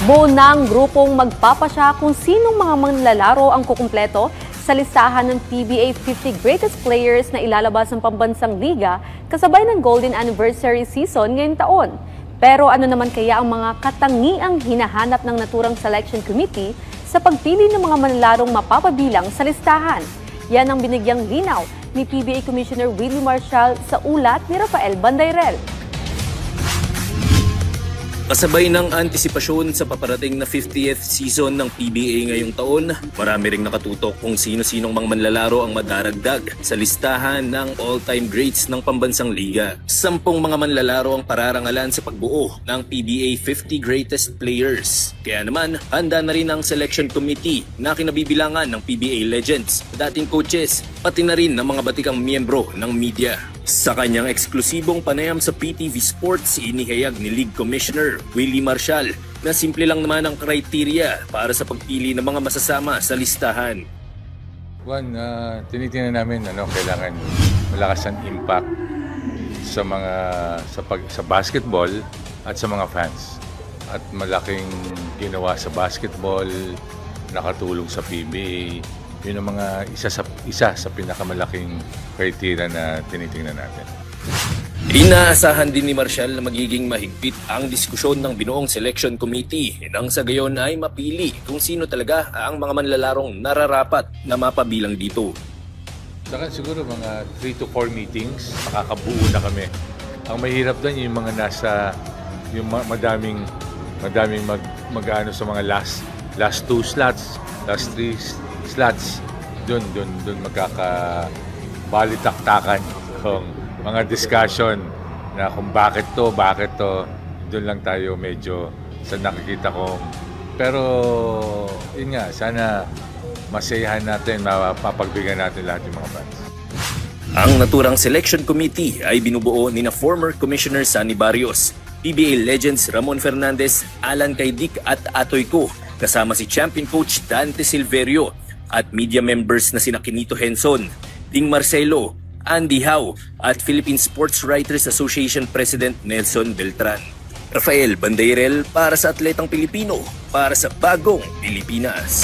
Buo ng grupong magpapasya kung sinong mga manlalaro ang kukumpleto sa listahan ng PBA 50 Greatest Players na ilalabas ng pambansang liga kasabay ng Golden Anniversary Season ngayong taon. Pero ano naman kaya ang mga katangiang hinahanap ng naturang selection committee sa pagpili ng mga manlalarong mapapabilang sa listahan? Yan ang binigyang linaw ni PBA Commissioner Willie Marcial sa ulat ni Rafael Bandayrel. Kasabay ng antisipasyon sa paparating na 50th season ng PBA ngayong taon, marami ring nakatutok kung sino-sinong mga manlalaro ang madaragdag sa listahan ng all-time greats ng pambansang liga. 10 mga manlalaro ang pararangalan sa pagbuo ng PBA 50 Greatest Players. Kaya naman, handa na rin ang selection committee na kinabibilangan ng PBA legends, dating coaches, pati na rin ng mga batikang miyembro ng media. Sa kanyang eksklusibong panayam sa PTV Sports, inihayag ni League Commissioner Willie Marcial na simple lang naman ang kriteria para sa pagpili ng mga masasama sa listahan. One, tinitingnan namin kailangan malakas ang impact sa mga sa basketball at sa mga fans. At malaking ginawa sa basketball, nakatulong sa PBA. Yun ang mga isa sa pinakamalaking criteria na tinitingnan natin. Inaasahan din ni Marcial na magiging mahigpit ang diskusyon ng binuong selection committee nang sa gayon ay mapili kung sino talaga ang mga manlalarong nararapat na mapabilang dito. Saka siguro mga 3 to 4 meetings, makakabuo na kami. Ang mahirap doon yung mga yung madaming mag-ano sa mga last 2 slots, last 3 slots, doon magkakabalitaktakan kung mga discussion na kung bakit to, doon lang tayo medyo sa nakikita ko. Pero yun nga, sana masayahan natin, mapagbigyan natin lahat yung mga fans. Ang naturang selection committee ay binubuo ni na former Commissioner Sunny Barrios, PBA legends Ramon Fernandez, Alan Caydic at Atoy Co, kasama si champion coach Dante Silverio, at media members na sina Quinito Henson, Ding Marcelo, Andy Howe at Philippine Sports Writers Association President Nelson Beltran. Rafael Bandayrel para sa Atletang Pilipino, para sa Bagong Pilipinas.